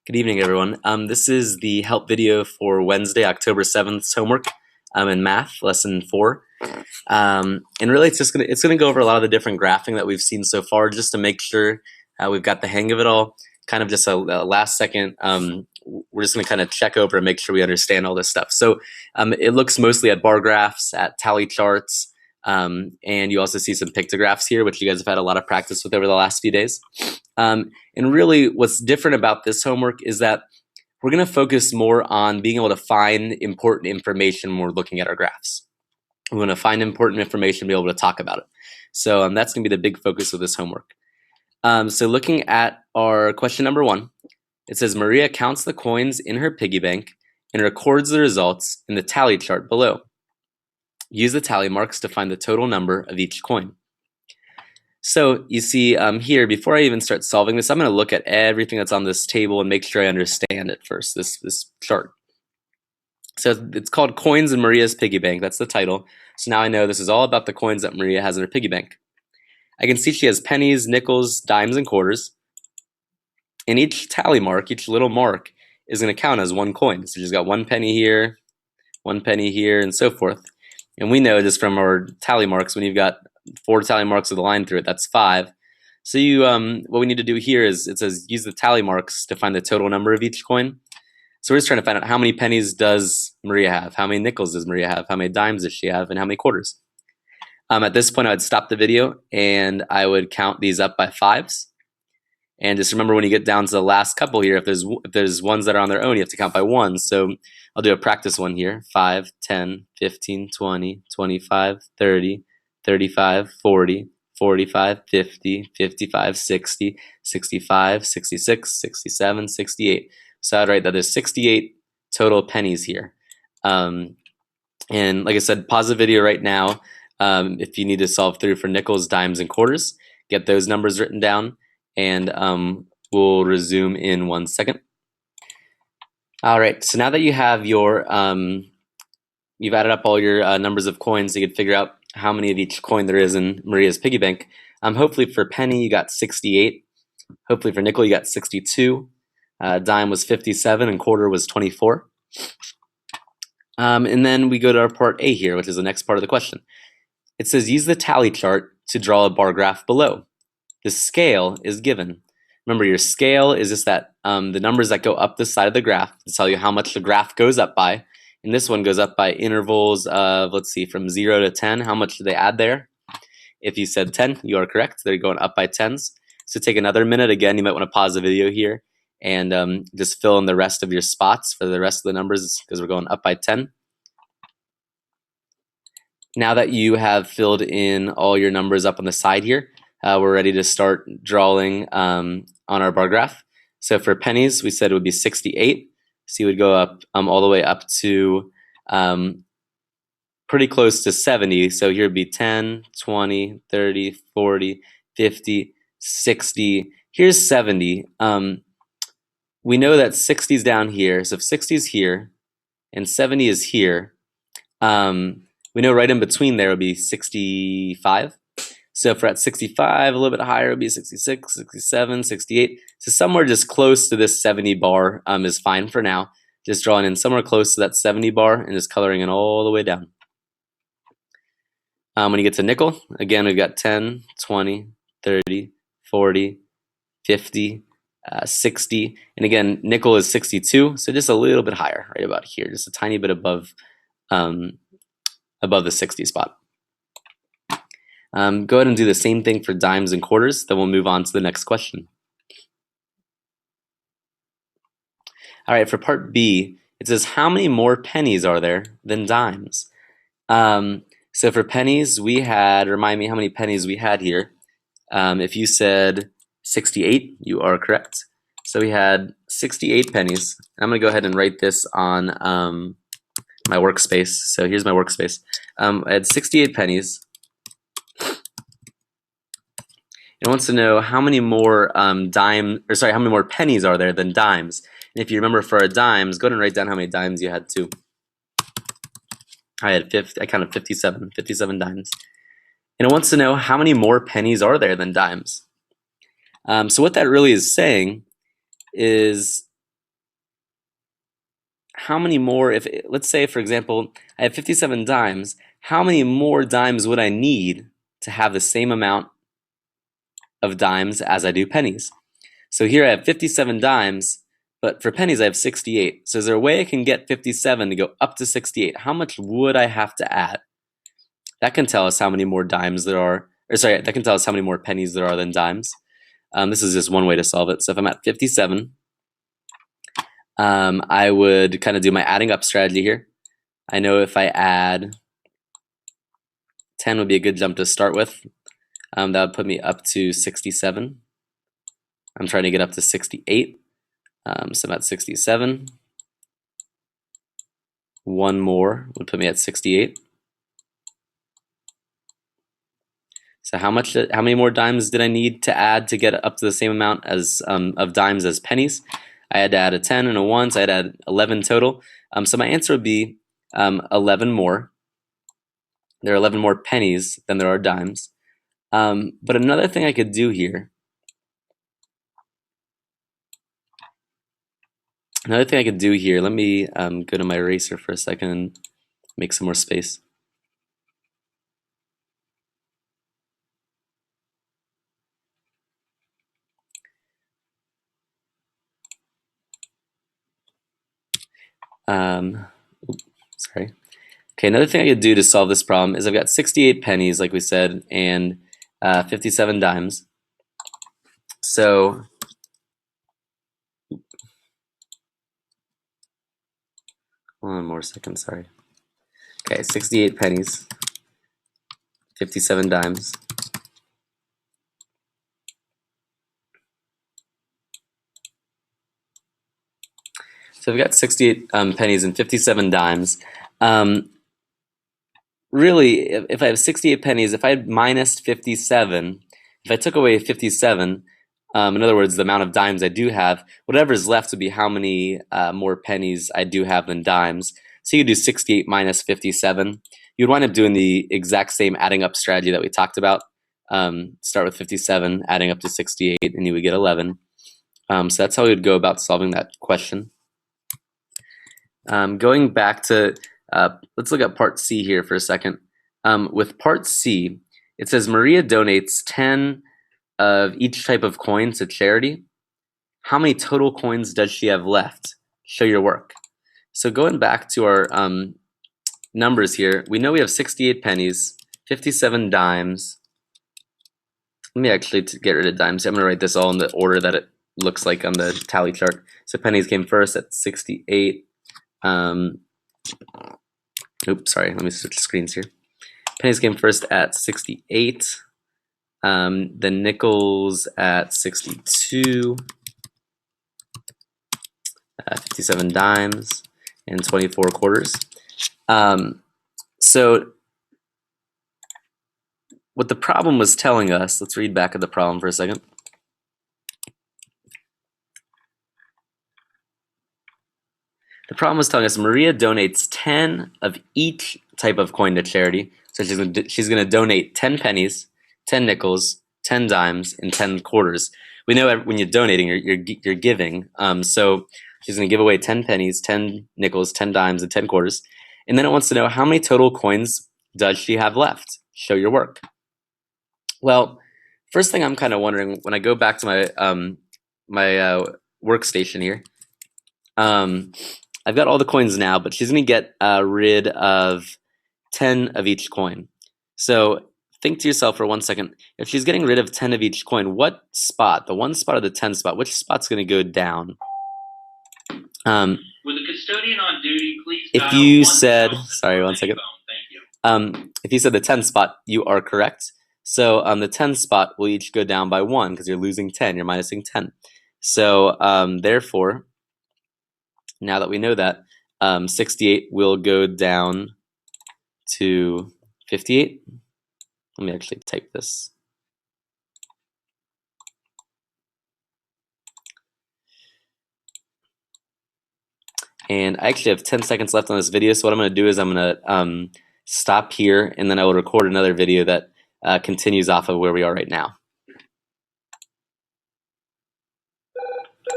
Good evening, everyone. This is the help video for Wednesday, October 7th's homework in math, lesson 4. And really, it's gonna go over a lot of the different graphing that we've seen so far, just to make sure we've got the hang of it all. Kind of just a last second. We're just gonna kind of check over and make sure we understand all this stuff. So it looks mostly at bar graphs, at tally charts, and you also see some pictographs here, which you guys have had a lot of practice with over the last few days. And really what's different about this homework is that we're going to focus more on being able to find important information when we're looking at our graphs. We're going to find important information and be able to talk about it. So that's going to be the big focus of this homework. So looking at our question number 1, it says Maria counts the coins in her piggy bank and records the results in the tally chart below. Use the tally marks to find the total number of each coin. So you see here, before I even start solving this, I'm going to look at everything that's on this table and make sure I understand it first, this chart. So it's called Coins in Maria's Piggy Bank. That's the title. So now I know this is all about the coins that Maria has in her piggy bank. I can see she has pennies, nickels, dimes, and quarters. And each tally mark, each little mark, is going to count as one coin. So she's got 1 penny here, 1 penny here, and so forth. And we know just from our tally marks, when you've got 4 tally marks with a line through it, that's 5. So you, what we need to do here is, it says use the tally marks to find the total number of each coin. So we're just trying to find out how many pennies does Maria have, how many nickels does Maria have, how many dimes does she have, and how many quarters. At this point, I would stop the video and I would count these up by 5s. And just remember, when you get down to the last couple here, if there's ones that are on their own, you have to count by 1. So I'll do a practice one here: 5, 10, 15, 20, 25, 30, 35, 40, 45, 50, 55, 60, 65, 66, 67, 68. So I'd write that there's 68 total pennies here. And like I said, pause the video right now if you need to solve through for nickels, dimes, and quarters. Get those numbers written down, and we'll resume in 1 second. All right, so now that you have your, you've added up all your numbers of coins, so you can figure out how many of each coin there is in Maria's piggy bank. Hopefully for penny, you got 68. Hopefully for nickel, you got 62. Dime was 57, and quarter was 24. And then we go to our part A here, which is the next part of the question. It says use the tally chart to draw a bar graph below. The scale is given. Remember, your scale is just that the numbers that go up this side of the graph to tell you how much the graph goes up by. And this one goes up by intervals of, let's see, from 0 to 10. How much do they add there? If you said 10, you are correct. They're going up by 10s. So take another minute. Again, you might want to pause the video here and just fill in the rest of your spots for the rest of the numbers, because we're going up by 10. Now that you have filled in all your numbers up on the side here, we're ready to start drawing on our bar graph. So for pennies, we said it would be 68. So you would go up all the way up to pretty close to 70. So here would be 10, 20, 30, 40, 50, 60. Here's 70. We know that 60 is down here. So if 60 is here and 70 is here, we know right in between there would be 65. So if we're at 65, a little bit higher, it would be 66, 67, 68. So somewhere just close to this 70 bar is fine for now. Just drawing in somewhere close to that 70 bar and just coloring it all the way down. When you get to nickel, again, we've got 10, 20, 30, 40, 50, 60. And again, nickel is 62, so just a little bit higher, right about here, just a tiny bit above the 60 spot. Go ahead and do the same thing for dimes and quarters, then we'll move on to the next question. All right, for part B, it says how many more pennies are there than dimes? So for pennies, we had, remind me how many pennies we had here. If you said 68, you are correct. So we had 68 pennies. I'm going to go ahead and write this on my workspace. So here's my workspace. I had 68 pennies. It wants to know how many more how many more pennies are there than dimes. And if you remember for our dimes, go ahead and write down how many dimes you had too. I counted 57 dimes. And it wants to know how many more pennies are there than dimes. So what that really is saying is how many more, if let's say for example I have 57 dimes, how many more dimes would I need to have the same amount of dimes as I do pennies? So here I have 57 dimes, but for pennies I have 68. So is there a way I can get 57 to go up to 68? How much would I have to add? That can tell us how many more dimes there are, or sorry, that can tell us how many more pennies there are than dimes. This is just one way to solve it. So if I'm at 57, I would kind of do my adding up strategy here. I know if I add 10 would be a good jump to start with. That would put me up to 67. I'm trying to get up to 68. So I'm at 67. One more would put me at 68. So how many more dimes did I need to add to get up to the same amount as of dimes as pennies? I had to add a 10 and a 1, so I had to add 11 total. So my answer would be 11 more. There are 11 more pennies than there are dimes. But another thing I could do here, let me go to my eraser for a second and make some more space. Sorry. Okay, another thing I could do to solve this problem is I've got 68 pennies, like we said, and 57 dimes. So one more second, sorry. Okay, 68 pennies, 57 dimes. So I've got 68 pennies and 57 dimes. Really, if I have 68 pennies, if I had minus 57, if I took away 57, in other words, the amount of dimes I do have, whatever is left would be how many more pennies I do have than dimes. So you could do 68 minus 57. You'd wind up doing the exact same adding up strategy that we talked about. Start with 57, adding up to 68, and you would get 11. So that's how we would go about solving that question. Going back to, let's look at part C here for a second. With part C, it says Maria donates 10 of each type of coin to charity. How many total coins does she have left? Show your work. So going back to our numbers here, we know we have 68 pennies, 57 dimes. Let me actually get rid of dimes. I'm going to write this all in the order that it looks like on the tally chart. So pennies came first at 68. Oops, sorry, let me switch screens here. Pennies came first at 68. The nickels at 62. 57 dimes and 24 quarters. So what the problem was telling us, let's read back at the problem for a second. The problem was telling us Maria donates 10 of each type of coin to charity. So she's going to donate 10 pennies, 10 nickels, 10 dimes, and 10 quarters. We know when you're donating, you're giving. So she's going to give away 10 pennies, 10 nickels, 10 dimes, and 10 quarters. And then it wants to know how many total coins does she have left? Show your work. Well, first thing I'm kind of wondering when I go back to my workstation here. I've got all the coins now, but she's going to get rid of 10 of each coin. So think to yourself for 1 second, if she's getting rid of 10 of each coin, what spot, the 1 spot or the 10 spot, which spot's going to go down? With the custodian on duty, please if you said, sorry, 1 second. Thank you. If you said the 10 spot, you are correct. So the 10 spot will each go down by 1 because you're losing 10, you're minusing 10. So therefore, now that we know that, 68 will go down to 58. Let me actually type this. And I actually have 10 seconds left on this video, so what I'm going to do is I'm going to stop here, and then I will record another video that continues off of where we are right now.